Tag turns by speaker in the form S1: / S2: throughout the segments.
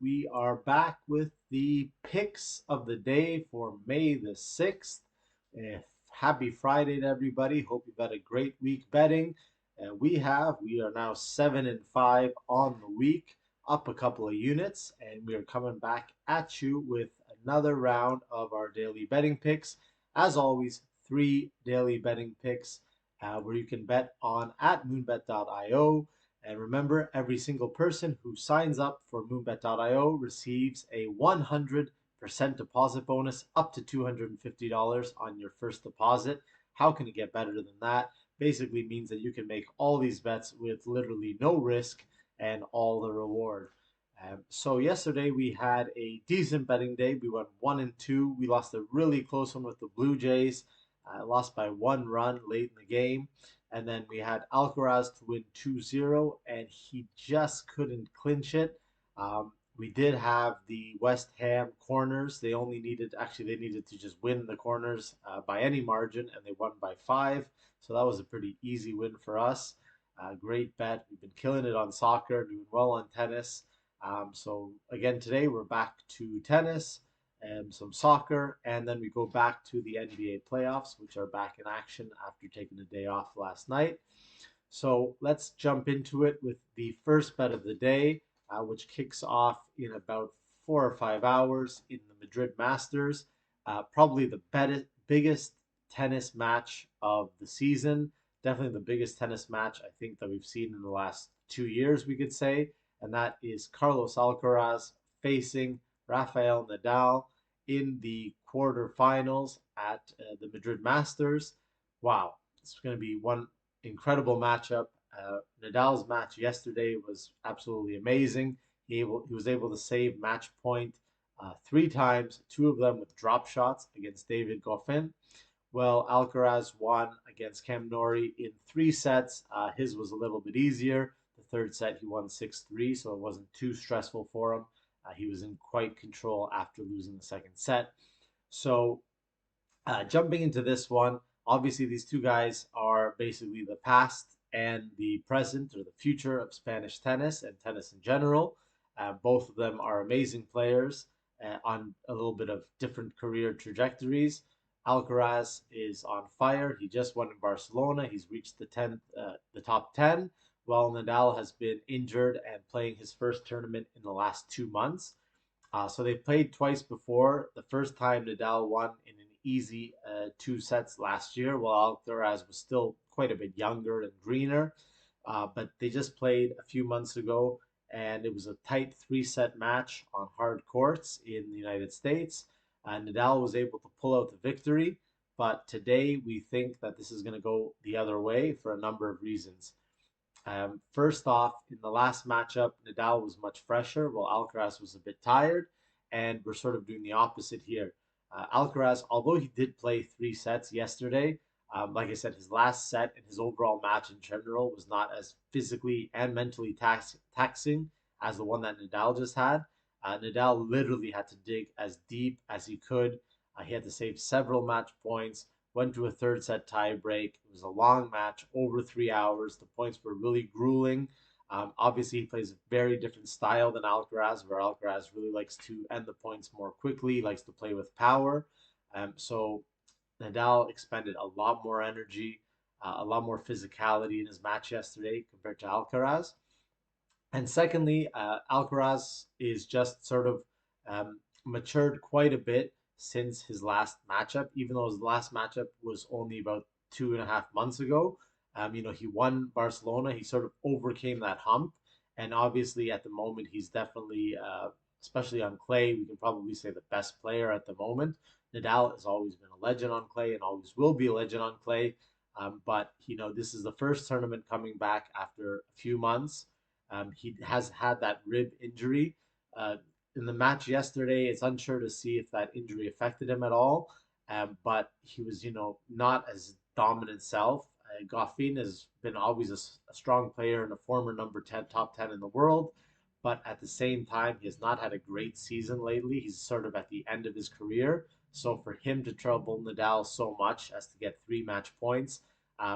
S1: We are back with the picks of the day for May the 6th. Eh, Happy Friday to everybody. Hope you've had a great week betting. We have. We are now 7-5 on the week, up a couple of units, and we are coming back at you with another round of our daily betting picks. As always, three daily betting picks where you can bet on at moonbet.io. And remember, every single person who signs up for Moonbet.io receives a 100% deposit bonus up to $250 on your first deposit. How can it get better than that? Basically means that you can make all these bets with literally no risk and all the reward. So yesterday we had a decent betting day. We went 1-2. We lost a really close one with the Blue Jays. Lost by 1 run late in the game. And then we had Alcaraz to win 2-0, and he just couldn't clinch it. We did have the West Ham corners. They needed to just win the corners by any margin, and they won by 5. So that was a pretty easy win for us. Great bet. We've been killing it on soccer, doing well on tennis. So again, today we're back to tennis and some soccer, and then we go back to the NBA playoffs, which are back in action after taking a day off last night. So let's jump into it with the first bet of the day, which kicks off in about 4 or 5 hours in the Madrid Masters. Probably the biggest tennis match of the season. Definitely the biggest tennis match I think that we've seen in the last 2 years, we could say. And that is Carlos Alcaraz facing Rafael Nadal in the quarterfinals at the Madrid Masters. Wow, it's going to be one incredible matchup. Nadal's match yesterday was absolutely amazing. He was able to save match point 3 times, 2 of them with drop shots against David Goffin. Well, Alcaraz won against Cam Norrie in 3 sets. His was a little bit easier. The third set, he won 6-3, so it wasn't too stressful for him. He was in quite control after losing the second set. So jumping into this one, obviously these two guys are basically the past and the present or the future of Spanish tennis and tennis in general. Both of them are amazing players on a little bit of different career trajectories. Alcaraz is on fire. He just won in Barcelona. He's reached the top 10, while Nadal has been injured and playing his first tournament in the last 2 months. So they played twice before. The first time Nadal won in an easy 2 sets last year, while Alcaraz was still quite a bit younger and greener. But they just played a few months ago, and it was a tight 3-set match on hard courts in the United States. Nadal was able to pull out the victory, but today we think that this is going to go the other way for a number of reasons. First off, in the last matchup, Nadal was much fresher, while Alcaraz was a bit tired, and we're sort of doing the opposite here. Alcaraz, although he did play 3 sets yesterday, like I said, his last set and his overall match in general was not as physically and mentally taxing as the one that Nadal just had. Nadal literally had to dig as deep as he could. He had to save several match points, went to a third set tie break. It was a long match, over 3 hours. The points were really grueling. Obviously, he plays a very different style than Alcaraz, where Alcaraz really likes to end the points more quickly, likes to play with power. So Nadal expended a lot more energy, a lot more physicality in his match yesterday compared to Alcaraz. And secondly, Alcaraz is just sort of matured quite a bit since his last matchup, even though his last matchup was only about 2.5 months ago. He won Barcelona. He sort of overcame that hump. And obviously, at the moment, he's definitely, especially on clay, we can probably say the best player at the moment. Nadal has always been a legend on clay and always will be a legend on clay. But, this is the first tournament coming back after a few months. He has had that rib injury. In the match yesterday, it's unsure to see if that injury affected him at all. But he was, not as dominant self. Goffin has been always a strong player and a former number 10, top 10 in the world. But at the same time, he has not had a great season lately. He's sort of at the end of his career. So for him to trouble Nadal so much as to get 3 match points,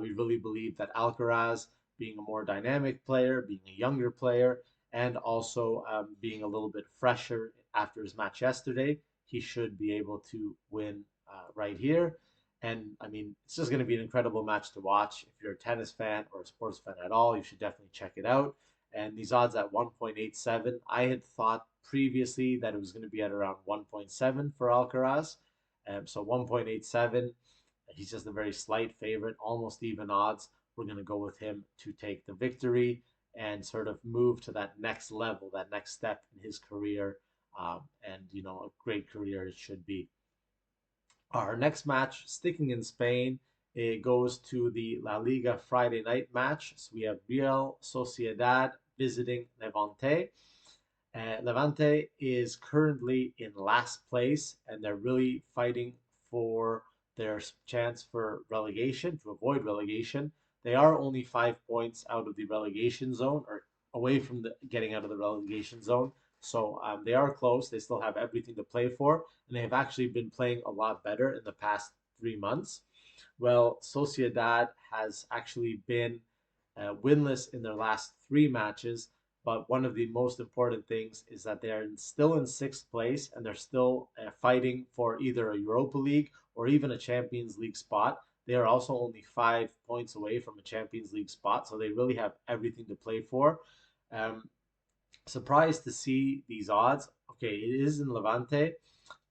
S1: we really believe that Alcaraz, being a more dynamic player, being a younger player, and also being a little bit fresher after his match yesterday, he should be able to win right here. And I mean, it's just going to be an incredible match to watch. If you're a tennis fan or a sports fan at all, you should definitely check it out. And these odds at 1.87, I had thought previously that it was going to be at around 1.7 for Alcaraz. So 1.87, he's just a very slight favorite, almost even odds. We're going to go with him to take the victory and sort of move to that next level, that next step in his career. And, you know, a great career it should be. Our next match, sticking in Spain, it goes to the La Liga Friday night match. So we have Real Sociedad visiting Levante. Levante is currently in last place, and they're really fighting for their chance for relegation, to avoid relegation. They are only 5 points out of the relegation zone, or away from getting out of the relegation zone. So they are close. They still have everything to play for, and they have actually been playing a lot better in the past 3 months. Well, Sociedad has actually been winless in their last 3 matches. But one of the most important things is that they're still in sixth place and they're still fighting for either a Europa League or even a Champions League spot. They are also only 5 points away from a Champions League spot, so they really have everything to play for. Um, Surprised to see these odds. Okay, it is in Levante,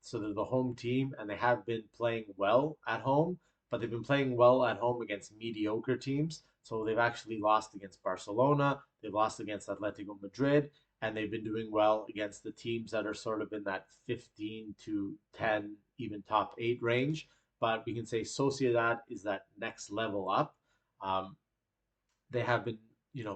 S1: so they're the home team and they have been playing well at home, but they've been playing well at home against mediocre teams. So they've actually lost against Barcelona, they've lost against Atletico Madrid, and they've been doing well against the teams that are sort of in that 15 to 10, even top 8 range. But we can say Sociedad is that next level up. Um, they have been,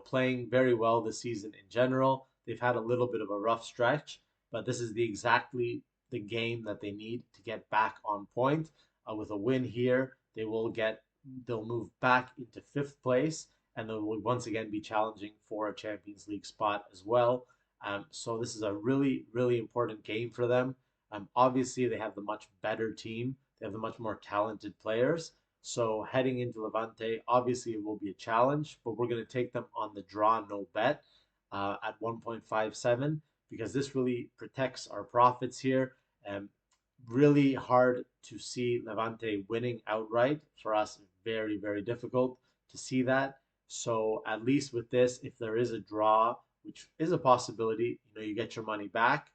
S1: playing very well this season in general. They've had a little bit of a rough stretch, but this is exactly the game that they need to get back on point. With a win here, they'll move back into fifth place, and they will once again be challenging for a Champions League spot as well. So this is a really, really important game for them. Obviously, they have the much better team. They have the much more talented players. So heading into Levante, obviously it will be a challenge, but we're going to take them on the draw no bet at 1.57 because this really protects our profits here. And really hard to see Levante winning outright. For us, very, very difficult to see that. So at least with this, if there is a draw, which is a possibility, you get your money back.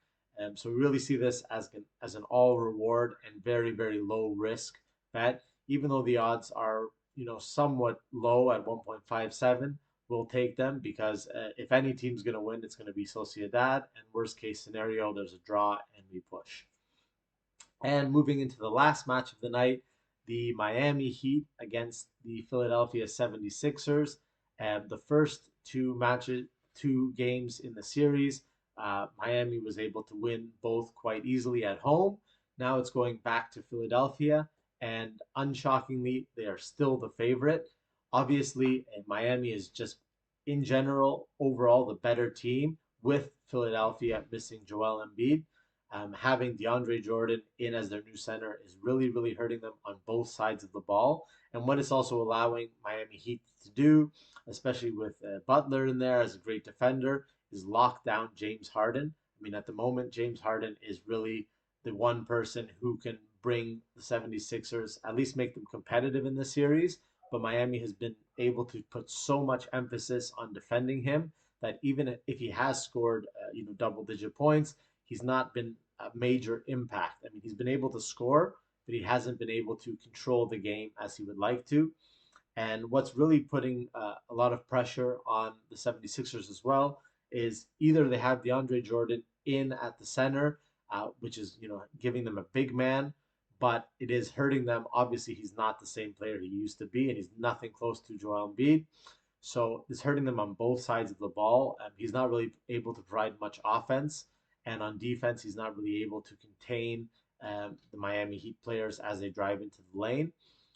S1: So we really see this as an all reward and very, very low risk bet. Even though the odds are, somewhat low at 1.57, we'll take them because if any team's going to win, it's going to be Sociedad. And worst case scenario, there's a draw and we push. And moving into the last match of the night, the Miami Heat against the Philadelphia 76ers. And the first two games in the series, Miami was able to win both quite easily at home. Now it's going back to Philadelphia, and unshockingly, they are still the favorite. Obviously, Miami is just, in general, overall, the better team with Philadelphia missing Joel Embiid. Having DeAndre Jordan in as their new center is really, really hurting them on both sides of the ball. And what it's also allowing Miami Heat to do, especially with Butler in there as a great defender, is lock down James Harden. I mean, at the moment, James Harden is really the one person who can bring the 76ers, at least make them competitive in the series. But Miami has been able to put so much emphasis on defending him that even if he has scored, double-digit points, he's not been a major impact. I mean, he's been able to score, but he hasn't been able to control the game as he would like to. And what's really putting a lot of pressure on the 76ers as well is either they have DeAndre Jordan in at the center, which is, giving them a big man, but it is hurting them. Obviously, he's not the same player he used to be, and he's nothing close to Joel Embiid. So it's hurting them on both sides of the ball. He's not really able to provide much offense. And on defense, he's not really able to contain the Miami Heat players as they drive into the lane.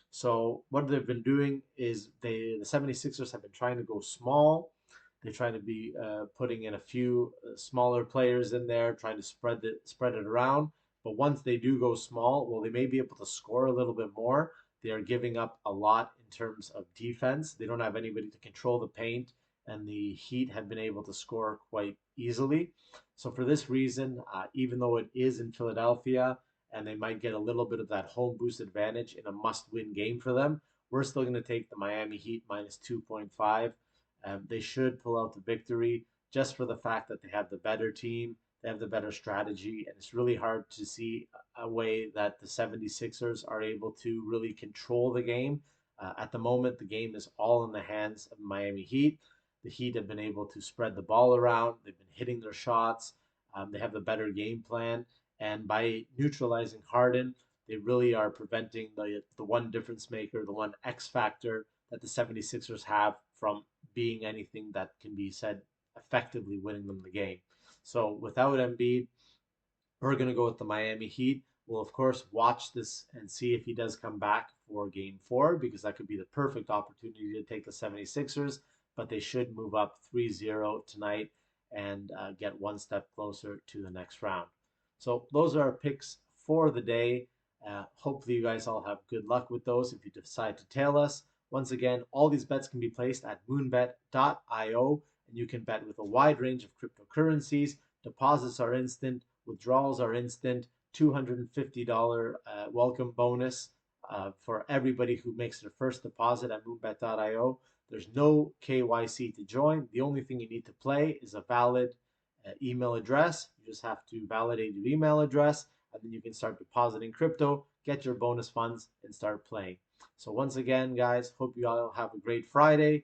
S1: So what they've been doing is the 76ers have been trying to go small. They're trying to be putting in a few smaller players in there, trying to spread it around. But once they do go small, well, they may be able to score a little bit more. They are giving up a lot in terms of defense. They don't have anybody to control the paint and the Heat have been able to score quite easily. So for this reason, even though it is in Philadelphia and they might get a little bit of that home boost advantage in a must-win game for them, we're still going to take the Miami Heat minus 2.5. They should pull out the victory just for the fact that they have the better team, they have the better strategy, and it's really hard to see a way that the 76ers are able to really control the game. At the moment, the game is all in the hands of Miami Heat. The Heat have been able to spread the ball around. They've been hitting their shots. They have the better game plan. And by neutralizing Harden, they really are preventing the one difference maker, the one X factor that the 76ers have from being anything that can be said effectively winning them the game. So without Embiid, we're going to go with the Miami Heat. We'll, of course, watch this and see if he does come back for game four, because that could be the perfect opportunity to take the 76ers. But they should move up 3-0 tonight and get one step closer to the next round. So those are our picks for the day. Hopefully, you guys all have good luck with those if you decide to tail us. Once again, all these bets can be placed at moonbet.io, and you can bet with a wide range of cryptocurrencies. Deposits are instant, withdrawals are instant. $250 welcome bonus for everybody who makes their first deposit at moonbet.io. There's no KYC to join. The only thing you need to play is a valid email address. You just have to validate your email address, and then you can start depositing crypto, get your bonus funds, and start playing. So once again, guys, hope you all have a great Friday.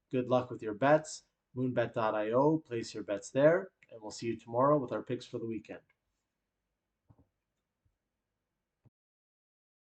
S1: Good luck with your bets. Moonbet.io, place your bets there, and we'll see you tomorrow with our picks for the weekend.